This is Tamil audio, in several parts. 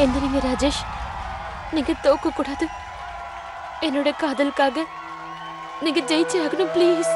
எந்திரிங்க ராஜேஷ், நீங்க தோக்க கூடாது. என்னோட காதலுக்காக நீங்க ஜெயிச்சு ஆகணும் ப்ளீஸ்.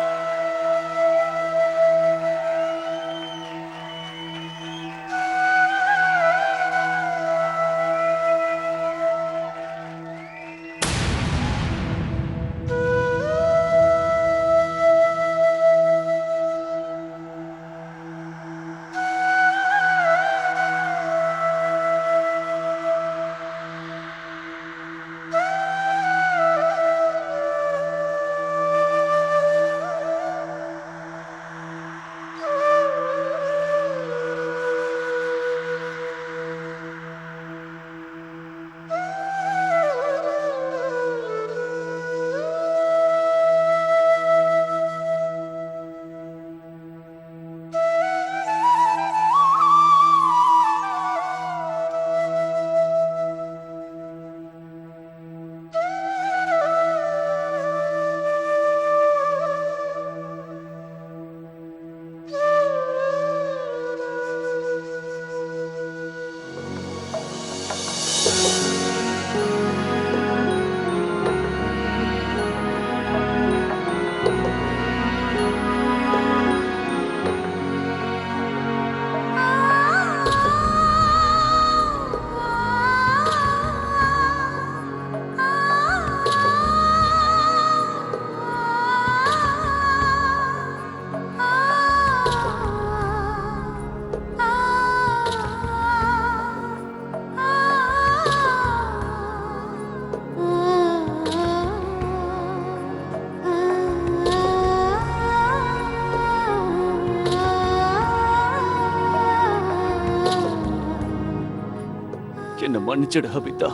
என்ன மன்னிச்சிடு அபிதா.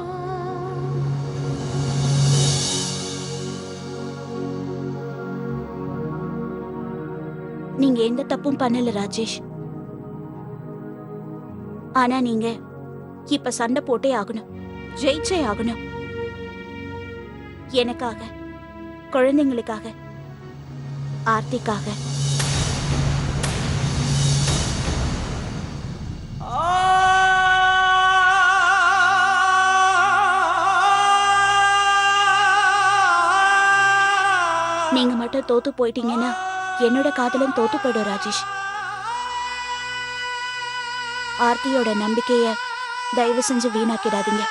நீங்க எந்த தப்பும் பண்ணல ராஜேஷ். ஆனா நீங்க இப்ப சண்டை போட்டே ஆகணும், ஜெயிச்சே ஆகணும். எனக்காக, குழந்தைங்களுக்காக, ஆர்த்திக்காக. நீங்க மட்டும் தோத்து போயிட்டீங்கன்னா என்னோட காதலும் தோத்து போயிடும் ராஜேஷ். ஆர்த்தியோட நம்பிக்கைய தயவு செஞ்சு வீணாக்கிடாதீங்க.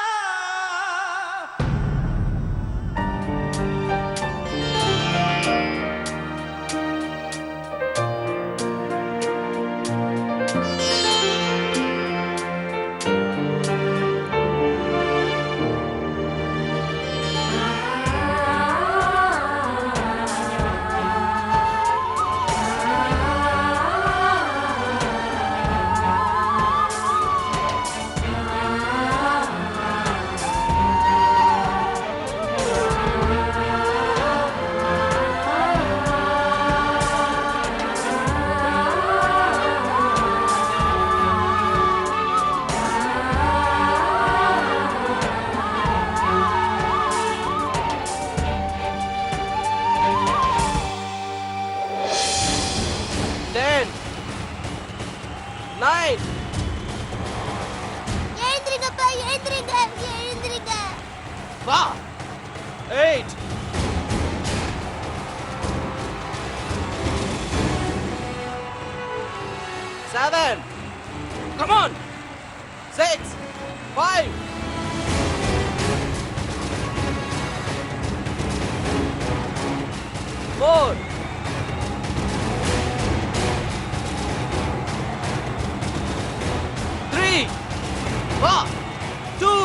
வா. 8 7 come on 6 5 4 3 வா 2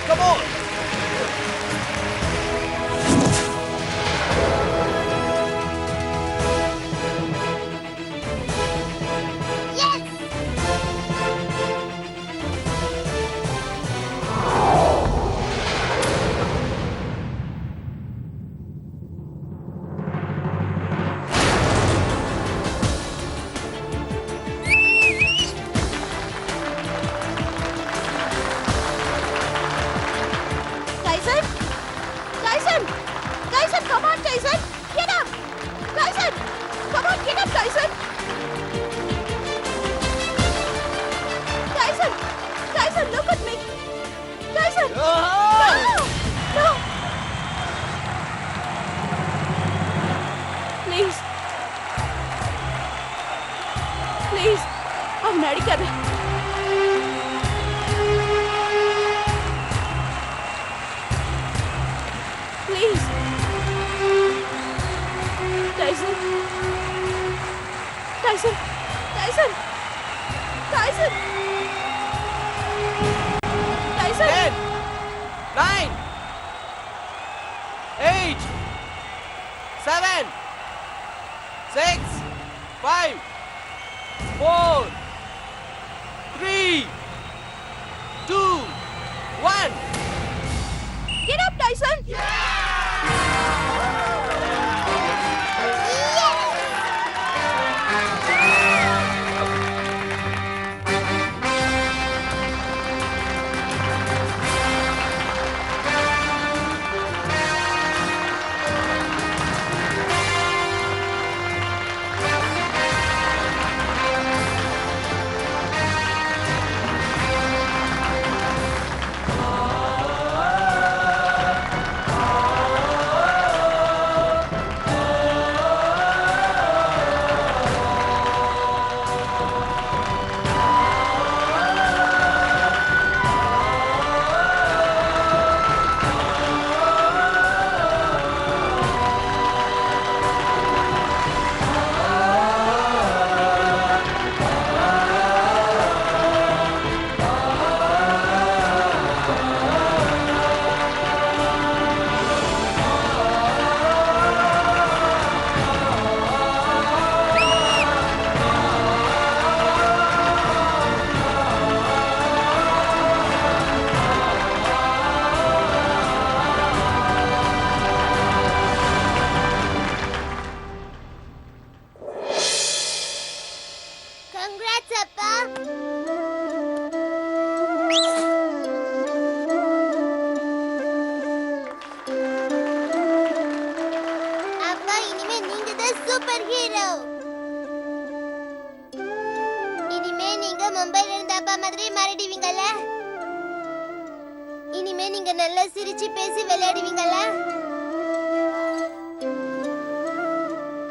come on. Tyson! Tyson! Tyson, come on, Tyson! Get up! Tyson! Come on, get up, Tyson! Tyson! Tyson, look at me! Tyson! No! No! Please! Please! அவன் அடிக்காத. Please. Tyson. Tyson. Tyson. Tyson. Tyson. 10, 9, 8, 7, 6, 5, 4, 3, 2, 1. Get up, Tyson. Congrats, Appa! அப்பா, இனிமே நீங்க தான் சூப்பர் ஹீரோ. இனிமே நீங்க மும்பைல இருந்த அப்பா மாதிரி மாறிடுவீங்கல்ல? இனிமே நீங்க நல்லா சிரிச்சு பேசி விளையாடுவீங்கல்ல?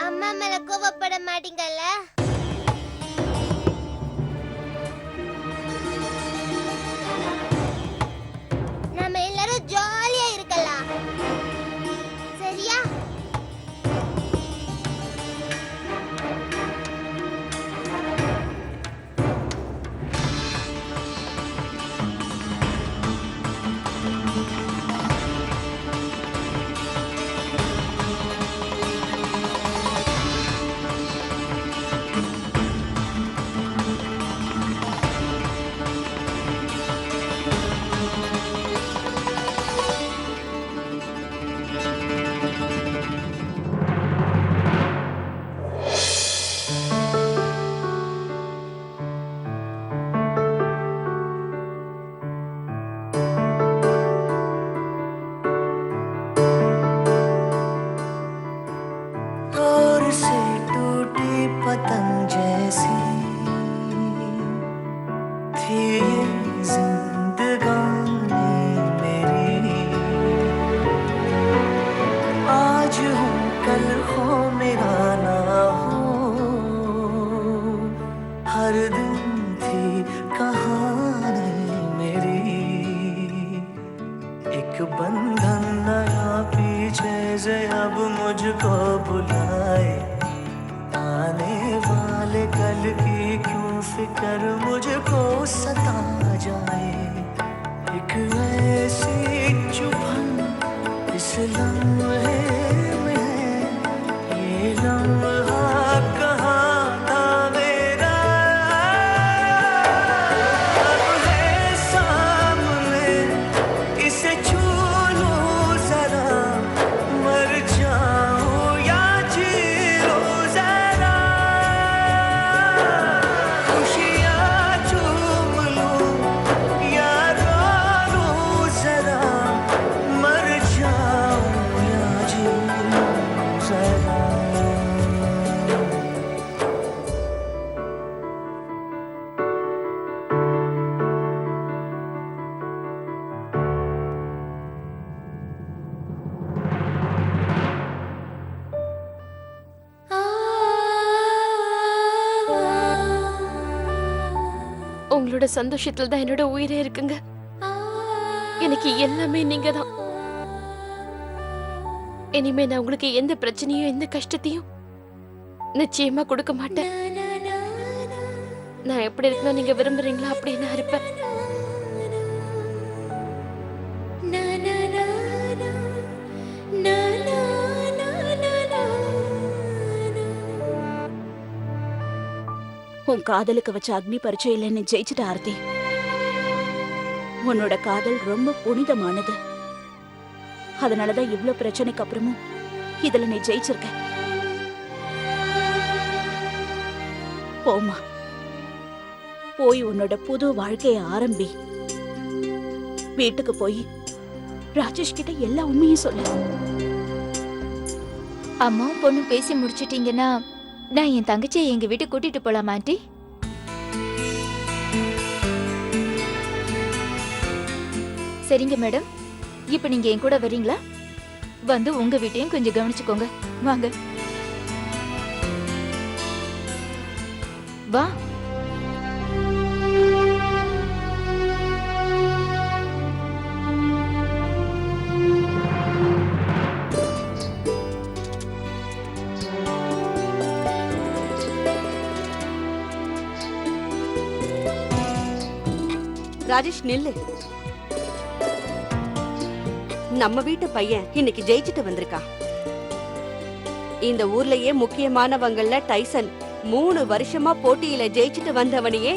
அம்மா மேல கோவப்பட மாட்டீங்கல்ல? நம்ம எல்லாரும் ஜாலியா இருக்கலாம். சரியா? बंधन नया पीछे से अब मुझको बुलाए, आने वाले कल की क्यों फिक्र मुझको सता जाए। एक ऐसी உங்களோட சந்தோஷத்துல தான் என்னோட உயிரே இருக்குங்க. எனக்கு எல்லாமே நீங்க தான். இனிமே நான் உங்களுக்கு எந்த பிரச்சனையும் எந்த கஷ்டத்தையும் நிச்சயமா கொடுக்க மாட்டேன். நான் எப்படி இருக்கணும் நீங்க விரும்புறீங்களா அப்படி நான் இருப்பேன். உன் காதலுக்கு வச்ச அக்னி பரீட்சையில நீ ஜெயிச்சிட்ட ஆர்த்தி. உன்னோட காதல் ரொம்ப புனிதமானது. அதனாலதான் இவ்ளோ பிரச்சனைக்கு அப்புறமும் இதுல நீ ஜெயிச்சிருக்க. போமா, போய் உன்னோட புது வாழ்க்கைய ஆரம்பி. வீட்டுக்கு போய் ராஜேஷ் கிட்ட எல்லா உண்மையும் சொல்லு. அம்மா பொண்ணு பேசி முடிச்சிட்டீங்கன்னா நான் என் தங்கச்சியை எங்க வீட்டுக்கு கூட்டிட்டு போலாமா ஆண்டி? சரிங்க மேடம், இப்ப நீங்க என் கூட வரீங்களா? வந்து உங்க வீட்டையும் கொஞ்சம் கவனிச்சுக்கோங்க. வாங்க வா. ராஜேஷ் நில்லு. நம்ம வீட்டு பையன் இன்னைக்கு ஜெயிச்சுட்டு வந்திருக்கான். இந்த ஊர்லயே முக்கியமானவங்கள்ல டைசன் 3 வருஷமா போட்டியில ஜெயிச்சுட்டு வந்தவனையே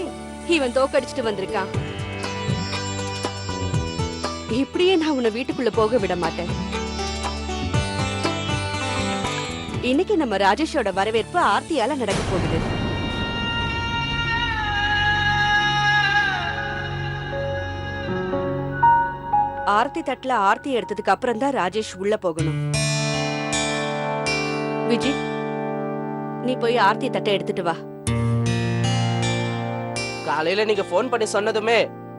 இவன் தோக்கடிச்சிட்டு வந்திருக்கான். இப்படியே நான் உன்னை வீட்டுக்குள்ள போக விட மாட்டேன். இன்னைக்கு நம்ம ராஜேஷோட வரவேற்பு ஆர்த்தியால நடக்க போகுது. ஆர்த்தி தட்டுல ஆர்த்தி எடுத்ததுக்கு அப்புறம் தான் ராஜேஷ் உள்ள போகணும். விஜய், நீ போய் ஆர்த்தி தட்டை எடுத்துட்டு வா. காலையில நீங்க போன் பண்ணி சொன்னதுமே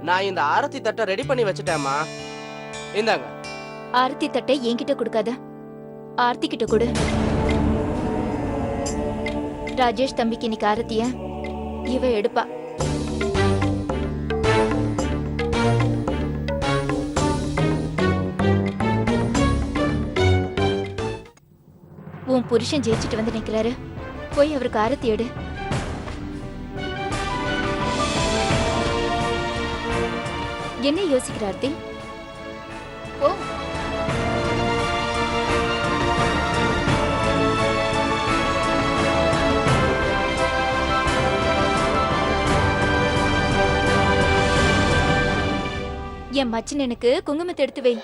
நான் இந்த ஆரத்தி தட்டை ரெடி பண்ணி வச்சுட்டேம்மா. இந்தாங்க. ஆர்த்தி தட்டை என்கிட்ட கொடுக்காத, ஆர்த்தி கிட்ட கொடு. ராஜேஷ் தம்பிக்கு இன்னைக்கு ஆரத்திய இவ எடுப்பா. உன் புருஷன் ஜெயிச்சுட்டு வந்து நிக்கிறாரு, போய் அவருக்கு ஆரத்தி எடு. என்ன யோசிக்கிற ஆர்த்தி? ஓ, என் மச்சினனுக்கு குங்குமத்தை எடுத்து வை.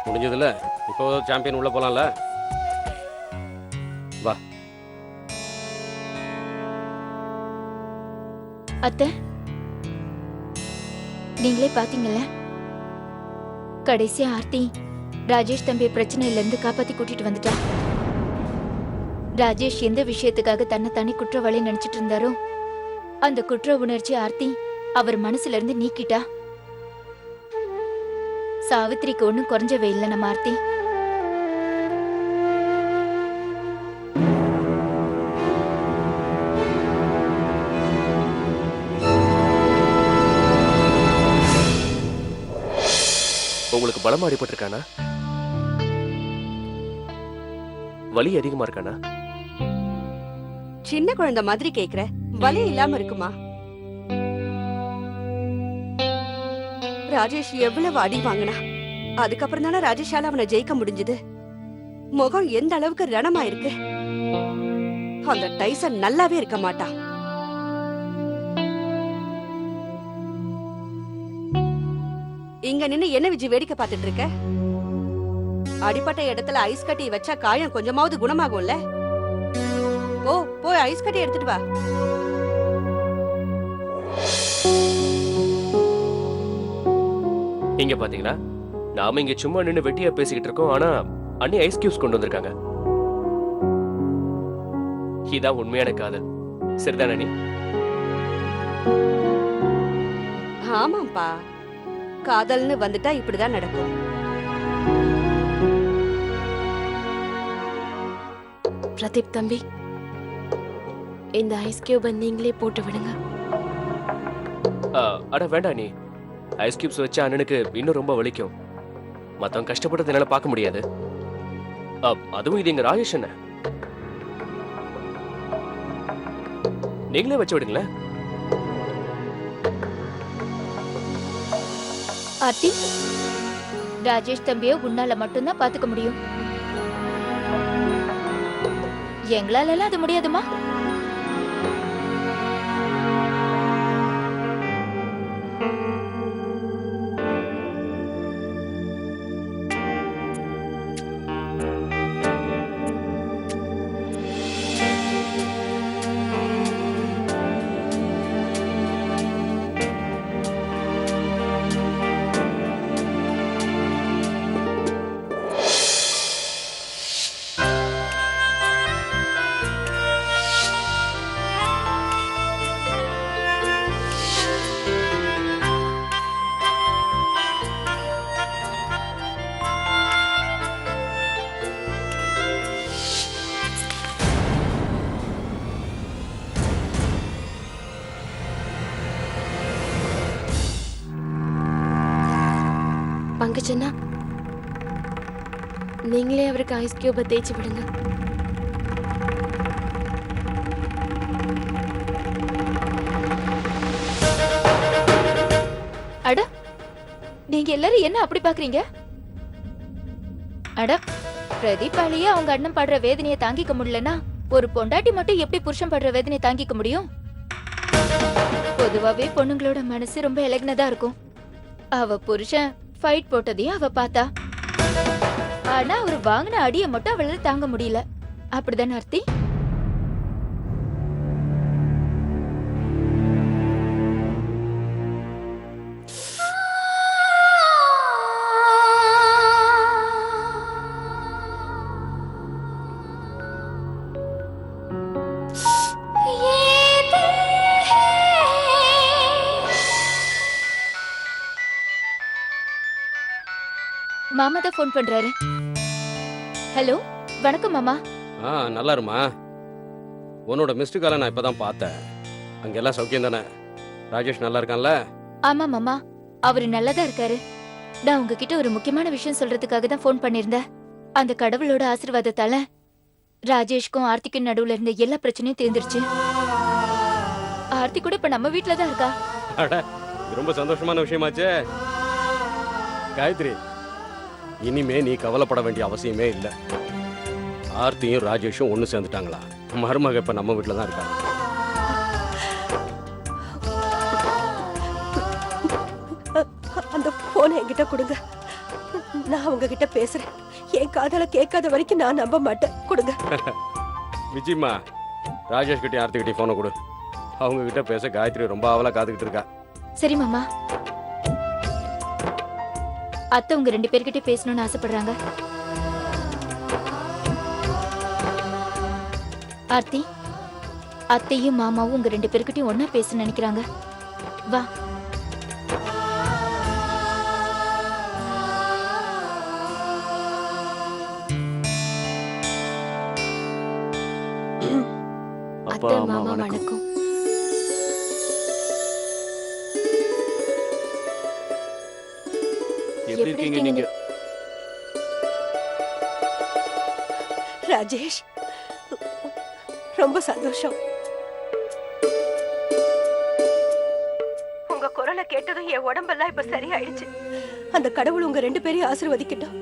முடிஞ்சதுல இப்போ சாம்பியன் உள்ள போலாம்ல. வா. அத்தை, நீங்களே பாத்தீங்கல்ல, கடைசியா ஆர்த்தி ராஜேஷ் தம்பி பிரச்சனையில இருந்து காப்பாத்தி கூட்டிட்டு வந்துட்டா. ராஜேஷ் எந்த விஷயத்துக்காக தன்னை தனி குற்றவாளி நினைச்சிட்டு இருந்தாரோ அந்த குற்ற உணர்ச்சி ஆர்த்தி அவர் மனசுல இருந்து நீக்கிட்டா. சாவித்திரிக்கு ஒண்ணும் குறைஞ்சவே இல்லை நம்ம ஆர்த்தி. உங்களுக்கு பலமா அடிபட்டிருக்கானா? வலி அதிகமா இருக்கானா? சின்ன குழந்தை மாதிரி கேக்குற. வலி இல்லாம இருக்குமா? ராஜேஷ் எவ்வளவு அடி வாங்கினா, அதுக்கப்புறம் தானே ராஜேஷால அவனை ஜெயிக்க முடிஞ்சது. முகம் எந்த அளவுக்கு ரணமா இருக்கு. அந்த டைசன் நல்லாவே இருக்க மாட்டான். இங்க நின்னு என்ன விஜய் வேடிக்கை பார்த்துட்டு இருக்க? அடிப்பட்ட இடத்துல ஐஸ் கட்டி வச்சா காயம் கொஞ்சமாவது குணமாகும்ல? போய் ஐஸ் கட்டி எடுத்துட்டு வா. இங்க பாத்தீங்களா, நாம இங்க சும்மா நின்னு வெட்டியா பேசிக்கிட்டு இருக்கோம். ஆனா அண்ணி ஐஸ் கியூப்ஸ் கொண்டு வந்திருக்காங்க. இதான் உண்மையான காதல். சரிதானே அண்ணி? ஆமாப்பா, காதல்னு வந்துட்டா இப்படிதான் நடக்கும். பிரதீப் தம்பி, இந்த ஐஸ் கியூபை நீங்களே போட்டு விடுங்க. அட வேண்டாம் நீ. ஐஸ் கியூப்ஸ் வச்சா அண்ணனுக்கு இன்னும் ரொம்ப வலிக்கும். மத்தவங்க கஷ்டப்படுறது என்னால பார்க்க முடியாது. அதுவும் இது எங்க ராஜேஷ் அண்ணன். நீங்களே வச்சு விடுங்களேன். ஆர்த்தி, ராஜேஷ் தம்பிய உன்னால மட்டும்தான் பாத்துக்க முடியும். எங்களால எல்லாம் அது முடியாதுமா. பங்கஜண்ணா, நீங்களே அவருக்கு ஐஸ் கியூபை தேய்ச்சி விடுங்க. அட, நீங்க எல்லாரும் என்ன அப்படி பாக்குறீங்க? அட, பிரதீபாலேயே அவங்க அண்ணன் படுற வேதனையை தாங்கிக்க முடியலன்னா ஒரு பொண்டாட்டி மட்டும் எப்படி புருஷன் படுற வேதனையை தாங்கிக்க முடியும்? பொதுவாவே பொண்ணுங்களோட மனசு ரொம்ப இலகினதா இருக்கும். அவ புருஷன் ஃபைட் போட்டதையும் அவ பார்த்தா. ஆனா அவர் வாங்கின அடியை மட்டும் அவளால தாங்க முடியல. அப்படிதானே ஆர்த்தி? மாமா தான் ஃபோன் பண்றாரு. ஹலோ, வணக்கம் மாமா. நல்லா இருமா. உன்னோட மிஸ்டு காலை நான் இப்பதான் பார்த்தேன். அங்க எல்லாம் சௌக்கியம் தானே? ராஜேஷ் நல்லா இருக்கான்ல? ஆமா மாமா, அவரு நல்லதா இருக்காரு. நான் உங்ககிட்ட ஒரு முக்கியமான விஷயம் சொல்றதுக்காக தான் ஃபோன் பண்ணிருந்தேன். அந்த கடவுளோட ஆசீர்வாதத்தால ராஜேஷ்க்கும் ஆர்த்திக்கும் நடுவுல இருந்த எல்லா பிரச்சனையும் தீர்ந்துருச்சு. ஆர்த்தி கூட இப்ப நம்ம வீட்ல தான் இருக்கா. அட, இது ரொம்ப சந்தோஷமான விஷயமாச்சே. காயத்ரி, இனிமே நீ கவலைப்பட வேண்டிய அவசியமே இல்லை. ஆர்த்தியும் ராஜேஷும் ஒன்று சேர்ந்துட்டாங்களா? மருமக இப்ப நம்ம வீட்டில் தான் இருக்காங்க. அந்த போனை என்கிட்ட கொடுங்க, நான் அவங்க கிட்ட பேசுறேன். என் காதல கேட்காத வரைக்கும் நான் நம்ப மாட்டேன். கொடுங்க. விஜயம்மா, ராஜேஷ் கிட்டே ஆர்த்தி கிட்டே போனை கொடு. அவங்க கிட்ட பேச காயத்ரி ரொம்ப ஆவலா காத்துக்கிட்டு இருக்கா. சரி மாமா. அத்தை உங்க 2 பேர்கிட்ட பேசணும்னு ஆசைப்படுறாங்க. ஆர்த்தி, அத்தையும் மாமாவும் உங்க 2 பேர்கிட்டயும் ஒன்னா பேச நினைக்கிறாங்க. வா. அப்பா அத்தை அம்மா மாமா வணக்கம். வணக்கம். எப்படி இருக்கீங்க நீங்க? ராஜேஷ், ரொம்ப சந்தோஷம். உங்க குரலை கேட்டதும் என் உடம்பெல்லாம் இப்ப சரியாயிடுச்சு. அந்த கடவுள் உங்க 2 பேரையும் ஆசீர்வதிக்கட்டும்.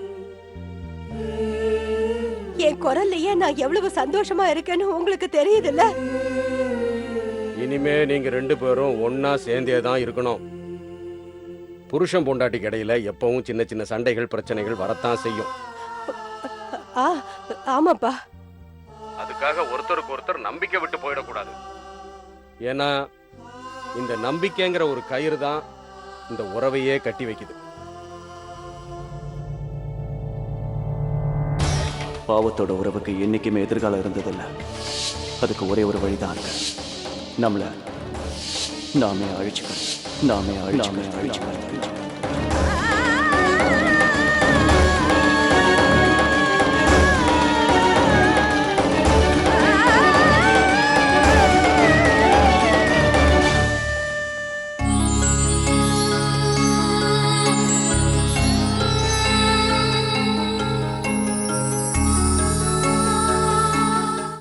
என் குரல்லையே நான் எவ்வளவு சந்தோஷமா இருக்கேன்னு உங்களுக்கு தெரியுதுல்ல? இனிமே நீங்க 2 பேரும் ஒன்னா சேர்ந்தே தான் இருக்கணும். புருஷன் பொண்டாட்டிக்கு இடையில எப்பவும் சின்ன சின்ன சண்டைகள் பிரச்சனைகள் வரத்தான் செய்யும். ஆமாப்பா. அதுக்காக ஒருத்தருக்கு ஒருத்தர் நம்பிக்கை விட்டு போயிடக்கூடாது. ஏன்னா இந்த நம்பிக்கைங்கிற ஒரு கயிறு தான் இந்த உறவையே கட்டி வைக்குது. பாவத்தோட உறவுக்கு என்னைக்குமே எதிர்காலம் இருந்ததில்லை. அதுக்கு ஒரே ஒரு வழிதான் இருக்கு. நாமே அழிச்சுக்கணும்.